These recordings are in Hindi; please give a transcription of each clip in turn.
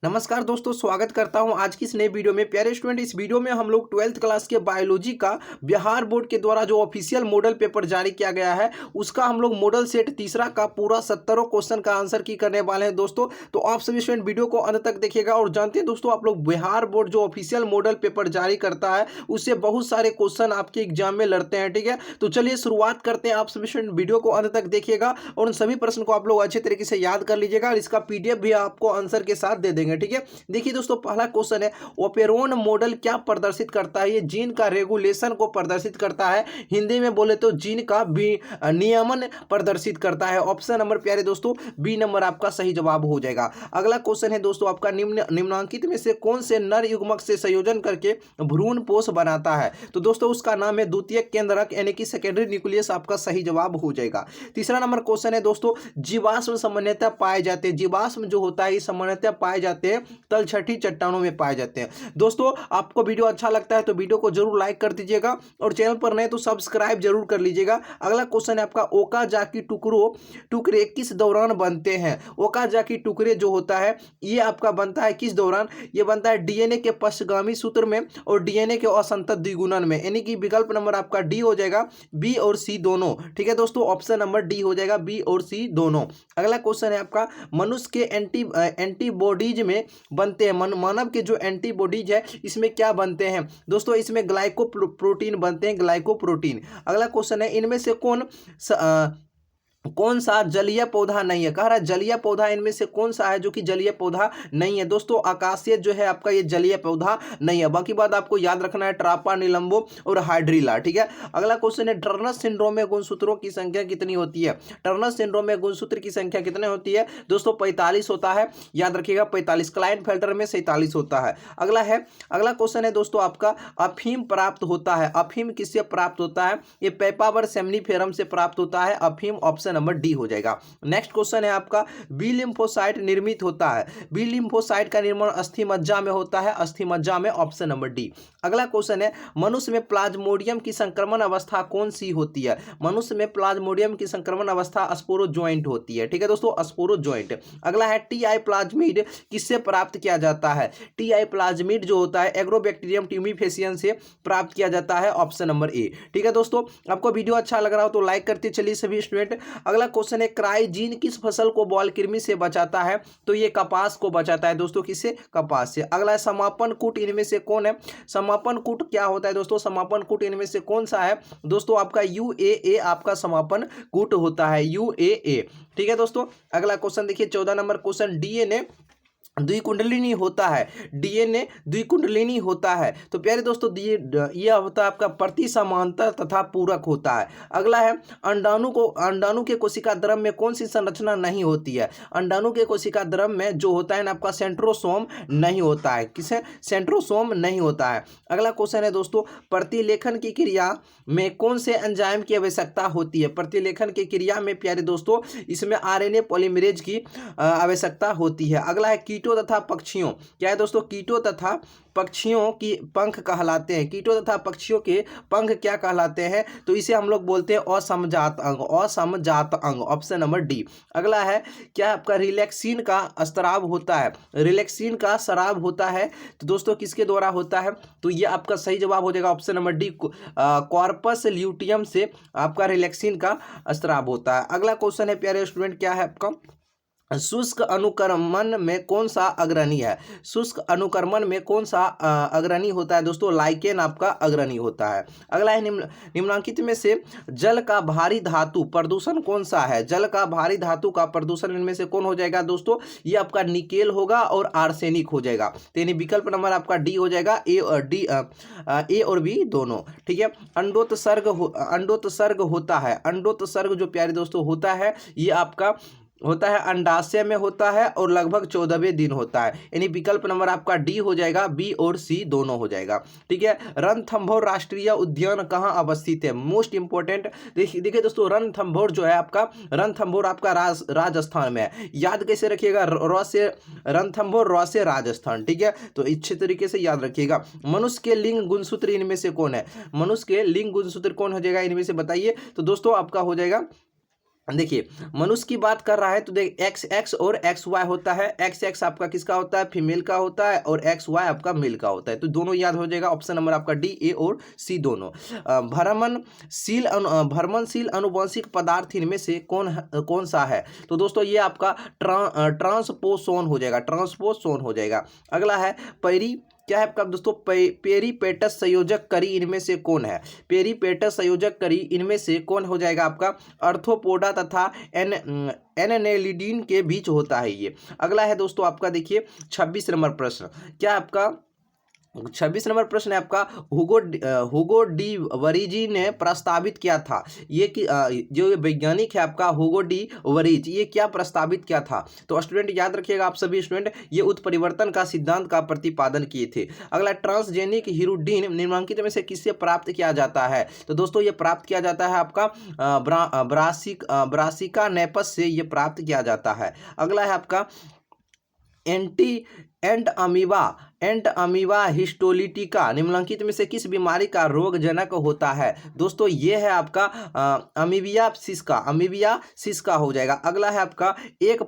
नमस्कार दोस्तों, स्वागत करता हूं आज की इस नए वीडियो में। प्यारे स्टूडेंट, इस वीडियो में हम लोग 12th क्लास के बायोलॉजी का बिहार बोर्ड के द्वारा जो ऑफिशियल मॉडल पेपर जारी किया गया है उसका हम लोग मॉडल सेट तीसरा का पूरा 70 क्वेश्चन का आंसर की करने वाले हैं दोस्तों। तो आप सभी स्टूडेंट वीडियो को अंत तक देखिएगा। और जानते हैं दोस्तों, आप लोग बिहार बोर्ड जो ऑफिशियल मॉडल पेपर जारी करता है उससे बहुत सारे क्वेश्चन आपके एग्जाम में लड़ते हैं, ठीक है। तो चलिए शुरुआत करते हैं। आप सभी स्टूडेंट वीडियो को अंत तक देखिएगा और उन सभी प्रश्न को आप लोग अच्छे तरीके से याद कर लीजिएगा और इसका पीडीएफ भी आपको आंसर के साथ दे देंगे, ठीक है। देखिए दोस्तों, पहला क्वेश्चन है, ओपेरोन मॉडल क्या प्रदर्शित करता है? ये जीन का रेगुलेशन को प्रदर्शित करता है। हिंदी में बोले तो जीन का नियमन प्रदर्शित करता है। ऑप्शन नंबर प्यारे दोस्तों बी नंबर आपका सही जवाब हो जाएगा। अगला क्वेश्चन है दोस्तों आपका, निम्नलिखित में से कौन से नर युग्मक से संयोजन करके भ्रूण पोष बनाता है? तो दोस्तों उसका नाम है द्वितीयक केंद्रक यानी कि सेकेंडरी न्यूक्लियस, आपका सही जवाब हो जाएगा। तीसरा नंबर क्वेश्चन है दोस्तों, जीवाश्म सामान्यतः पाए जाते हैं, जीवाश्म जो होता है ये सामान्यतः पाए जाते हैं तलछटी चट्टानों में पाए जाते हैं। दोस्तों आपको वीडियो अच्छा लगता है तो वीडियो को जरूर लाइक कर दीजिएगा और चैनल पर नए तो सब्सक्राइब जरूर कर लीजिएगा। अगला क्वेश्चन है आपका, ओकाजाकी टुकड़े किस दौरान बनते हैं? ओकाजाकी टुकड़े जो होता है ये आपका बनता है किस दौरान? ये बनता है डीएनए के पश्चगामी सूत्र में और डीएनए के असंतत द्विगुणन में, यानी कि विकल्प नंबर आपका डी हो जाएगा, बी और सी दोनों, ठीक है दोस्तों। ऑप्शन नंबर डी हो जाएगा, बी और सी दोनों। अगला क्वेश्चन है आपका, मनुष्य के एंटीबॉडीज में बनते हैं, मानव के जो एंटीबॉडीज है इसमें क्या बनते हैं? दोस्तों इसमें ग्लाइकोप्रोटीन बनते हैं, ग्लाइकोप्रोटीन। अगला क्वेश्चन है, इनमें से कौन सा जलीय पौधा नहीं है? कह रहा है जलीय पौधा इनमें से कौन सा है जो कि जलीय पौधा नहीं है? दोस्तों आकाशीय जो है आपका ये जलीय पौधा नहीं है। बाकी बात आपको याद रखना है, ट्रापा, निलंबो और हाइड्रिला, ठीक है। अगला क्वेश्चन है, टर्नर सिंड्रोम में गुणसूत्रों की संख्या कितनी होती है? टर्नर सिंड्रोम में गुणसूत्र की संख्या कितनी होती है? दोस्तों 45 होता है, याद रखिएगा 45। क्लाइनफेल्टर में 47 होता है। अगला क्वेश्चन है दोस्तों आपका, अफीम प्राप्त होता है, अफीम किससे प्राप्त होता है? ये पेपावर सेमनीफेरम से प्राप्त होता है अफीम। ऑप्शन नंबर डी हो जाएगा। नेक्स्ट क्वेश्चन है आपका, बी लिम्फोसाइट निर्मित होता है, बी लिम्फोसाइट का निर्माण अस्थि मज्जा में होता है, अस्थि मज्जा में। Option number D. अगला क्वेश्चन है, मनुष्य में प्लाज्मोडियम की संक्रमण अवस्था कौन सी होती है? मनुष्य में प्लाज्मोडियम की संक्रमण अवस्था स्पोरोजॉइंट होती है, ठीक है दोस्तों, स्पोरोजॉइंट। अगला है, टीआई प्लाज्मिड किससे प्राप्त किया जाता है? टीआई प्लाज्मिड जो होता है एग्रोबैक्टीरियम ट्यूमिफेसियन से प्राप्त किया जाता है। ऑप्शन नंबर ए, ठीक है दोस्तों। आपको वीडियो अच्छा लग रहा हो तो लाइक करते चलिए सभी स्टूडेंट। अगला क्वेश्चन है, क्राइजीन किस फसल को बॉल कृमि से बचाता है? तो ये कपास को बचाता है दोस्तों, किससे? कपास से। अगला है, समापन कूट इनमें से कौन है? समापन कूट क्या होता है दोस्तों? समापन कूट इनमें से कौन सा है? दोस्तों आपका यूएए आपका समापन कूट होता है, यूएए, ठीक है दोस्तों। अगला क्वेश्चन देखिए 14 नंबर क्वेश्चन, डीएनए द्विकुंडलिनी होता है, डीएनए द्विकुंडलिनी होता है। तो प्यारे दोस्तों यह होता है आपका प्रति समांतर तथा पूरक होता है। अगला है, अंडाणु के कोशिका द्रव में कौन सी संरचना नहीं होती है? अंडाणु के कोशिका द्रव में जो होता है ना आपका सेंट्रोसोम नहीं होता है, किसे? सेंट्रोसोम नहीं होता है। अगला क्वेश्चन है दोस्तों, प्रतिलेखन की क्रिया में कौन से एंजाइम की आवश्यकता होती है? प्रतिलेखन की क्रिया में प्यारे दोस्तों इसमें आरएनए पॉलीमरेज की आवश्यकता होती है। अगला है, कीटों तथा पक्षियों, क्या है दोस्तों? कीटों तथा पक्षियों की पंख कहलाते हैं, कीटों तथा पक्षियों के पंख क्या कहलाते हैं? तो इसे हम लोग बोलते हैं असमजात अंग, असमजात अंग। Option number D. अगला है, क्या आपका रिलैक्सिन का स्राव होता है? रिलैक्सिन का स्राव होता है तो दोस्तों किसके द्वारा होता है? तो ये आपका सही जवाब हो जाएगा, option number D, corpus luteum से आपका रिलैक्सिन का स्राव होता है। अगला क्वेश्चन है प्यारे स्टूडेंट, क्या है आपका, शुष्क अनुक्रमण में कौन सा अग्रणी है? शुष्क अनुक्रमण में कौन सा अग्रणी होता है दोस्तों? लाइकेन आपका अग्रणी होता है। अगला है, निम्नलिखित में से जल का भारी धातु प्रदूषण कौन सा है? जल का भारी धातु का प्रदूषण इनमें से कौन हो जाएगा दोस्तों? ये आपका निकेल होगा और आर्सेनिक हो जाएगा। तो यानी विकल्प नंबर आपका डी हो जाएगा, ए और डी, ए और बी दोनों, ठीक है। अंडोत्सर्ग होता है, अंडोत्सर्ग जो प्यारे दोस्तों होता है ये आपका होता है अंडाशय में होता है और लगभग 14वें दिन होता है, यानी विकल्प नंबर आपका डी हो जाएगा, बी और सी दोनों हो जाएगा, ठीक है। रणथंभौर राष्ट्रीय उद्यान कहाँ अवस्थित है? मोस्ट इंपोर्टेंट देखिए दोस्तों, रणथंभौर जो है आपका, रणथंभौर आपका राजस्थान में है। याद कैसे रखिएगा? र से रणथंभौर, र से राजस्थान, ठीक है। तो अच्छे तरीके से याद रखिएगा। मनुष्य के लिंग गुणसूत्र इनमें से कौन है? मनुष्य के लिंग गुणसूत्र कौन हो जाएगा इनमें से बताइए? तो दोस्तों आपका हो जाएगा देखिए मनुष्य की बात कर रहा है तो देख एक्स एक्स और एक्स वाई होता है। एक्स एक्स आपका किसका होता है, फीमेल का होता है, और एक्स वाई आपका मेल का होता है। तो दोनों याद हो जाएगा। ऑप्शन नंबर आपका डी, ए और सी दोनों। भ्रमणशील अनुवांशिक पदार्थ इनमें से कौन सा है? तो दोस्तों ये आपका ट्रांसपोसोन हो जाएगा, ट्रांसपोसोन हो जाएगा। अगला है पेरी, क्या है आपका दोस्तों, पेरीपेटस संयोजक करी इनमें से कौन है? पेरीपेटस संयोजक करी इनमें से कौन हो जाएगा आपका? अर्थोपोडा तथा एनेलिडीन के बीच होता है ये। अगला है दोस्तों आपका देखिए 26 नंबर प्रश्न, क्या आपका 26 नंबर प्रश्न है आपका, हुगो डी वरीजी ने प्रस्तावित किया था। ये कि जो वैज्ञानिक है आपका हुगो डी वरीज, ये क्या प्रस्तावित किया था? तो स्टूडेंट याद रखिएगा, आप सभी स्टूडेंट, ये उत्परिवर्तन का सिद्धांत का प्रतिपादन किए थे। अगला ट्रांसजेनिक हीरोडीन निम्नलिखित में से किससे प्राप्त किया जाता है? तो दोस्तों ये प्राप्त किया जाता है आपका ब्रासिका नेपस से ये प्राप्त किया जाता है। अगला है आपका एंट अमीबा हिस्टोलिटिका निम्नलिखित में से किस बीमारी का रोगजनक होता है? दोस्तों ये है आपका अमीबिया सिस्का हो जाएगा। अगला है आपका एक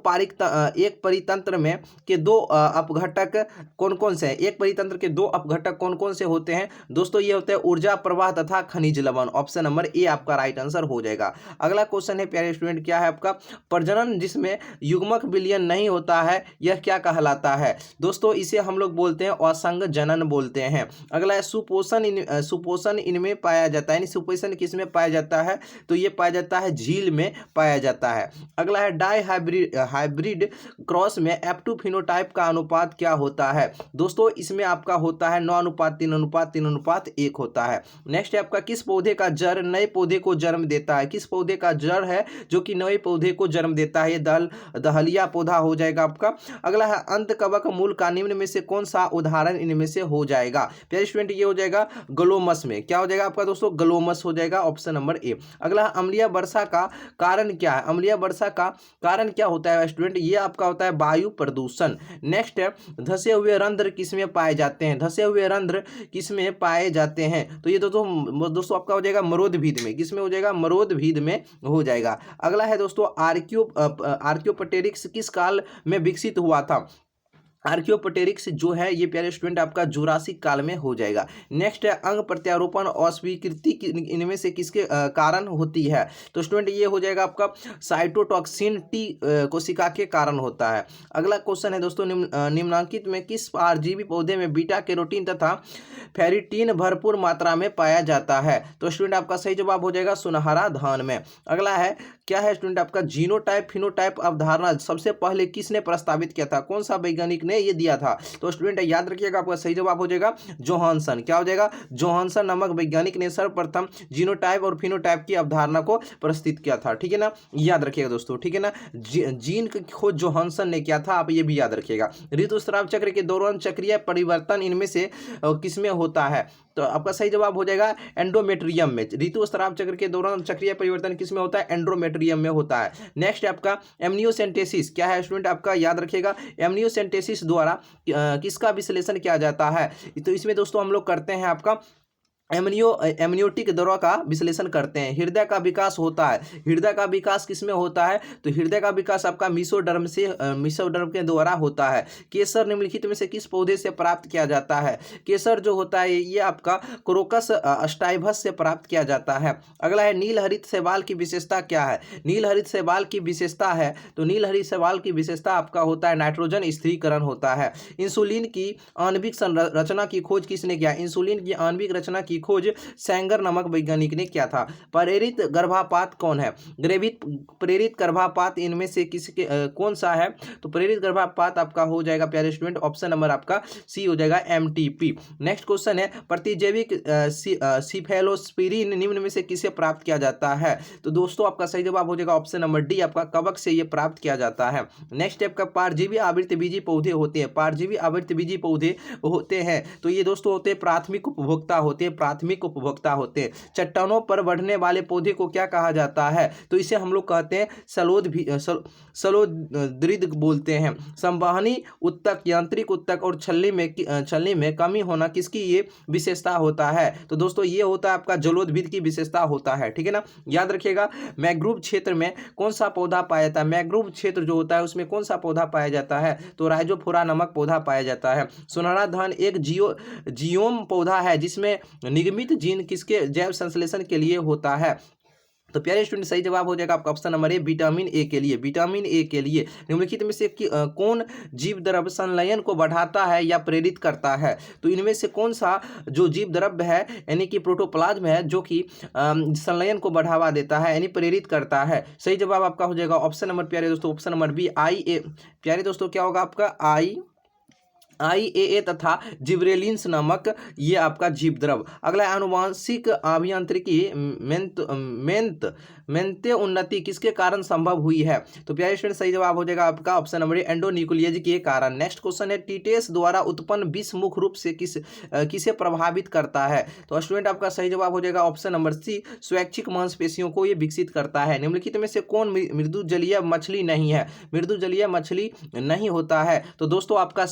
परितंत्र में के दो अपघटक कौन कौन से हैं? एक परितंत्र के दो अपघटक कौन कौन से होते हैं? दोस्तों ये होते हैं ऊर्जा प्रवाह तथा खनिज लवण। ऑप्शन नंबर ए आपका राइट आंसर हो जाएगा। अगला क्वेश्चन है प्यारे स्टूडेंट, क्या है आपका प्रजनन जिसमें युग्मक विलयन नहीं होता है, यह क्या कहलाता है? दोस्तों इसे हम लोग बोलते हैं असंग जनन बोलते हैं। अगला है सुपोषण इनमें पाया जाता है, यानी सुपोषण किस में पाया जाता है? तो ये पाया जाता है झील में पाया जाता है। अगला है डाई हाइब्रिड क्रॉस में F2 फिनोटाइप का अनुपात क्या होता है? दोस्तों इसमें आपका होता है 9:3:3:1 होता है। नेक्स्ट है आपका किस पौधे का जड़ नए पौधे को जन्म देता है? किस पौधे का जड़ है जो कि नए पौधे को जन्म देता है? ये दहलिया पौधा हो जाएगा आपका। अगला है अंतकवक मूल का निम्न में से कौन सा उदाहरण इनमें से हो जाएगा? प्यारे स्टूडेंट ये हो जाएगा ग्लोमस में। क्या हो जाएगा आपका दोस्तों? ग्लोमस हो जाएगा। Option number A. अगला अम्लीय वर्षा का कारण क्या है? अम्लीय वर्षा का कारण क्या होता है स्टूडेंट? ये आपका होता है वायु प्रदूषण। नेक्स्ट है धसे हुए रंध्र किसमें पाए जाते हैं? धसे हुए रंध्र किसमें पाए जाते हैं? तो ये दोस्तों आपका हो जाएगा मरोदभिद में। किसमें हो जाएगा? मरोदभिद में हो जाएगा। अगला है दोस्तों आर्कियोप्टेरिक्स किस काल में विकसित हुआ था? आर्कियोप्टेरिक्स जो है ये प्यारे स्टूडेंट आपका जुरासिक काल में हो जाएगा। नेक्स्ट है अंग प्रत्यारोपण अस्वीकृति इनमें से किसके कारण होती है? तो स्टूडेंट ये हो जाएगा आपका साइटोटॉक्सिन टी कोशिका के कारण होता है। अगला क्वेश्चन है दोस्तों निम्नलिखित में किस परजीवी पौधे में बीटा कैरोटीन तथा फेरिटीन भरपूर मात्रा में पाया जाता है? तो स्टूडेंट आपका सही जवाब हो जाएगा सुनहरा धान में। अगला है क्या है स्टूडेंट आपका जीनोटाइप फिनोटाइप अवधारणा सबसे पहले किसने प्रस्तावित किया था? कौन सा वैज्ञानिक ने ये दिया था? तो स्टूडेंट याद रखिएगा, आपका सही जवाब हो जाएगा जोहानसन। क्या हो जाएगा? जोहानसन नामक वैज्ञानिक ने सर्वप्रथम जीनोटाइप और फिनोटाइप की अवधारणा को प्रस्तुत किया था। ठीक है ना, याद रखिएगा दोस्तों। ठीक है ना, जीन की खोज जोहानसन ने किया था, आप ये भी याद रखिएगा। ऋतुस्राव चक्र के दौरान चक्रीय परिवर्तन इनमें से किसमें होता है? तो आपका सही जवाब हो जाएगा एंडोमेट्रियम में। ऋतुस्राव चक्र के दौरान चक्रीय परिवर्तन किसमें होता है? एंडोमेट्रियम में होता है। नेक्स्ट आपका एमनियोसेंटेसिस, क्या है स्टूडेंट आपका याद रखिएगा, एमनियोसेंटेसिस द्वारा किसका विश्लेषण किया जाता है? तो इसमें दोस्तों हम लोग करते हैं आपका एमनियोटिक दौरा का विश्लेषण करते हैं। हृदय का विकास होता है, हृदय का विकास किसमें होता है? तो हृदय का विकास आपका मीसोडर्म के द्वारा होता है। केसर निम्नलिखित में से किस पौधे से प्राप्त किया जाता है? केसर जो होता है ये आपका क्रोकस स्टाइवस से प्राप्त किया जाता है। अगला है नीलहरित शैवाल की विशेषता क्या है? नीलहरित शैवाल की विशेषता है, तो नीलहरित शैवाल की विशेषता आपका होता है नाइट्रोजन स्थिरीकरण होता है। इंसुलिन की आणविक रचना की खोज किसने किया? इंसुलिन की आणविक रचना की खोज सैंगर नामक वैज्ञानिक ने किया था। प्रेरित गर्भपात कौन है? प्रेरित गर्भपात इनमें से किसके कौन सा है? तो प्रेरित गर्भपात आपका हो जाएगा प्यारे स्टूडेंट ऑप्शन नंबर आपका सी हो जाएगा MTP। नेक्स्ट क्वेश्चन है प्रतिजैविक सिफेलोस्पिरिन निम्न में से किसे प्राप्त किया जाता है? तो दोस्तों आपका सही जवाब हो जाएगा ऑप्शन नंबर डी, आपका कवक से ये प्राप्त किया जाता है। नेक्स्ट आपका परजीवी आवृतबीजी पौधे होते हैं, परजीवी आवृतबीजी पौधे होते हैं, तो ये दोस्तों होते हैं प्राथमिक उपभोक्ता होते हैं, प्राथमिक उपभोक्ता होते हैं। चट्टानों पर बढ़ने वाले पौधे को क्या कहा जाता है? तो इसे हम लोग कहते हैं सलोद्रिद बोलते हैं। संवहनी उत्तक, यांत्रिक उत्तक और छलनी में कमी होना किसकी ये विशेषता होता है? तो दोस्तों ये होता है आपका जलोदभिद की विशेषता होता है, ठीक है ना। याद रखिएगा, मैंग्रोव क्षेत्र में कौन सा पौधा पाया जाता है? मैंग्रोव क्षेत्र जो होता है उसमें कौन सा पौधा पाया जाता है? तो राइजोफोरा नामक पौधा पाया जाता है। सुनहरा धान एक जियोम पौधा है जिसमें निगमित जीन किसके जैव संश्लेषण के लिए होता है? तो प्यारे स्टूडेंट सही जवाब हो जाएगा आपका option number A, vitamin A के लिए। विटामिन ए के लिए निम्नलिखित में से कौन जीव द्रव्य संलयन को बढ़ाता है या प्रेरित करता है? तो इनमें से कौन सा जो जीव द्रव्य है यानी कि प्रोटोप्लाज्म है जो कि संलयन को बढ़ावा देता है यानी प्रेरित करता है? सही जवाब आपका हो जाएगा ऑप्शन नंबर, प्यारे दोस्तों, ऑप्शन नंबर बी, IA। प्यारे दोस्तों क्या होगा आपका? IAA तथा जिब्रेलिन्स नामक ये आपका जीव द्रव। अगला आनुवांशिक अभियांत्रिकी मेंते उन्नति किसके कारण संभव हुई है? तो प्यारे स्टूडेंट सही जवाब हो जाएगा आपका ऑप्शन नंबर ए, एंडोन्यूक्लियेज के कारण। नेक्स्ट क्वेश्चन है, टीटेस द्वारा उत्पन्न विष मुख्य रूप से किसे प्रभावित करता है? तो स्टूडेंट आपका सही जवाब हो जाएगा ऑप्शन नंबर सी, स्वैच्छिक मांसपेशियों को ये विकसित करता है। निम्नलिखित में से कौन मृदु जलीय मछली नहीं है? मृदु जलीय मछली नहीं होता है तो दोस्तों आपका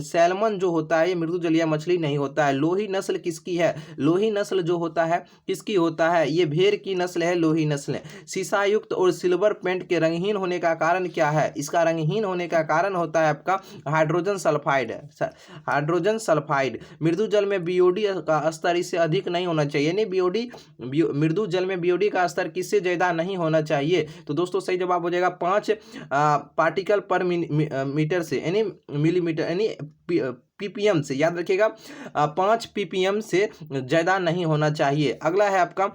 सैल्मन जो होता है ये मृदु जलीय मछली नहीं होता है। लोही नस्ल किसकी है? लोही नस्ल जो होता है किसकी होता है? ये भेड़ की नस्ल है लोही नस्ल। शीशा युक्त और सिल्वर पेंट के रंगहीन होने का कारण क्या है? इसका रंगहीन होने का कारण होता है आपका हाइड्रोजन सल्फाइड। Hydrogen sulphide. मृदु जल में बीओडी का स्तर इससे अधिक नहीं होना चाहिए, यानी मृदु जल में बीओडी का स्तर किससे ज्यादा नहीं होना चाहिए? तो दोस्तों सही जवाब हो जाएगा 5 पार्टिकल पर मीटर से, यानी मिलीमीटर, यानी ppm से। याद रखिएगा 5 ppm से ज्यादा नहीं होना चाहिए। अगला है आपका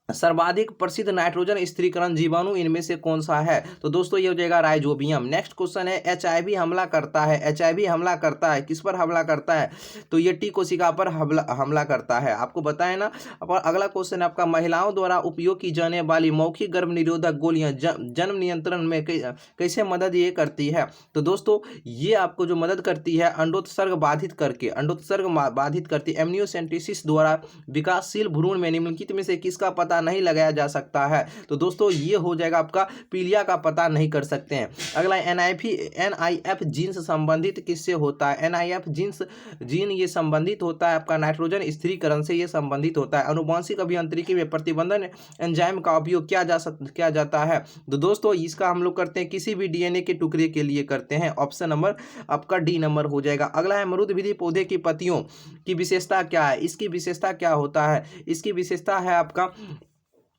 सर्वाधिक प्रसिद्ध नाइट्रोजन स्थिरीकरण जीवाणु इनमें से कौन सा है? तो दोस्तों ये हो जाएगा राइजोबियम। नेक्स्ट क्वेश्चन है, HIV हमला करता है। HIV हमला करता है किस पर हमला करता है? तो ये टी कोशिका पर हमला करता है, आपको बताया ना। अब अगला क्वेश्चन है आपका, महिलाओं द्वारा उपयोग की जाने वाली मौखिक गर्भ निरोधक गोलियां जन्म नियंत्रण में कैसे मदद ये करती है? तो दोस्तों ये आपको जो मदद करती है अंडोत्सर्ग बाधित करके, अंडोत्सर्ग बाधित करती है। एमनियोसेंटेसिस द्वारा विकासशील भ्रूण में निम्नलिखित में से किसका पता नहीं लगाया जा सकता है? तो दोस्तों ये हो जाएगा आपका पीलिया का पता नहीं कर सकते हैं। अगला NIF जीन से संबंधित किससे होता है? NIF जीन ये संबंधित होता है आपका नाइट्रोजन स्थिरीकरण से ये संबंधित होता है। आनुवांशिक अभियांत्रिकी में प्रतिबंधन एंजाइम का उपयोग किया जाता है? तो दोस्तों इसका हम लोग करते हैं किसी भी DNA के टुकड़े के लिए करते हैं। ऑप्शन नंबर आपका डी नंबर हो जाएगा। अगला है, मरुदभिदी पौधे की पत्तियों की विशेषता क्या है? इसकी विशेषता क्या होता है? इसकी विशेषता है आपका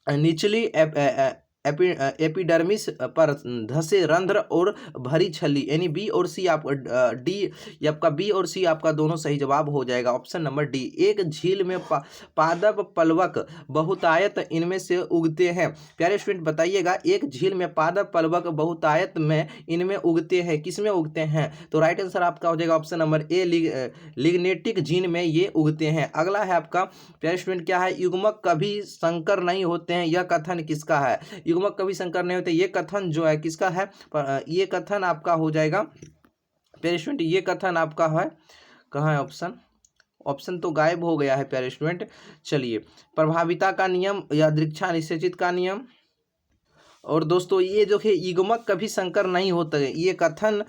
निचली एपिडर्मिस पर धसे रंध्र और भरी छल्ली, यानी बी और सी आपका डी, ये आपका बी और सी आपका दोनों सही जवाब हो जाएगा ऑप्शन नंबर डी। एक झील में पादप पलवक बहुतायत इनमें से उगते हैं। प्यारे स्टूडेंट बताइएगा, एक झील में पादप पलवक बहुतायत में इनमें उगते हैं, किस में उगते हैं? तो राइट आंसर आपका हो जाएगा ऑप्शन नंबर ए, लिग्नेटिक जीन में ये उगते हैं। अगला है आपका प्यारे स्टूडेंट क्या है, युग्मक कभी संकर नहीं होते हैं, यह कथन किसका है? युग्मक कभी संकर नहीं होते, ये कथन जो है किसका है? ये कथन आपका हो जाएगा प्यारे स्टूडेंट, ये कथन आपका है, कहाँ है ऑप्शन? ऑप्शन तो गायब हो गया है प्यारे स्टूडेंट। चलिए, प्रभाविता का नियम या दृक्षा निषेचित का नियम। और दोस्तों ये जो है युग्मक कभी संकर नहीं होते, ये कथन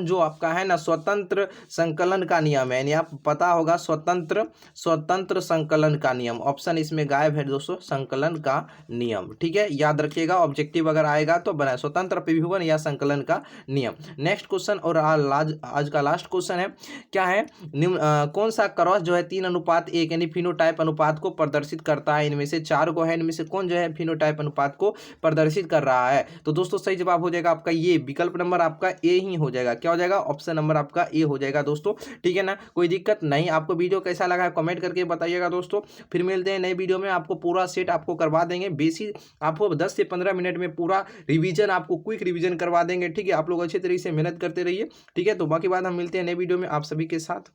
जो आपका है ना स्वतंत्र संकलन का नियम है, यानी आप पता होगा स्वतंत्र संकलन का नियम। ऑप्शन इसमें गायब है दोस्तों, संकलन का नियम, ठीक है, याद रखिएगा। ऑब्जेक्टिव अगर आएगा तो बनाए स्वतंत्र विभवन या संकलन का नियम। नेक्स्ट क्वेश्चन और आज का लास्ट क्वेश्चन है, क्या है, कौन सा क्रॉस जो है 3:1 यानी फिनोटाइप अनुपात को प्रदर्शित करता है? इनमें से 4 को है, इनमें से कौन जो है फिनोटाइप अनुपात को प्रदर्शित कर रहा है? तो दोस्तों सही जवाब हो जाएगा आपका ये, विकल्प नंबर आपका ए ही हो जाएगा। क्या हो जाएगा? ऑप्शन नंबर आपका ए हो जाएगा दोस्तों, ठीक है ना, कोई दिक्कत नहीं। आपको वीडियो कैसा लगा है कमेंट करके बताइएगा दोस्तों। फिर मिलते हैं नए वीडियो में, आपको पूरा सेट आपको करवा देंगे। बेसिक आपको 10 से 15 मिनट में पूरा रिवीजन, आपको क्विक रिवीजन करवा देंगे, ठीक है। आप लोग अच्छे तरीके से मेहनत करते रहिए, ठीक है। तो बाकी बात हम मिलते हैं नए वीडियो में आप सभी के साथ।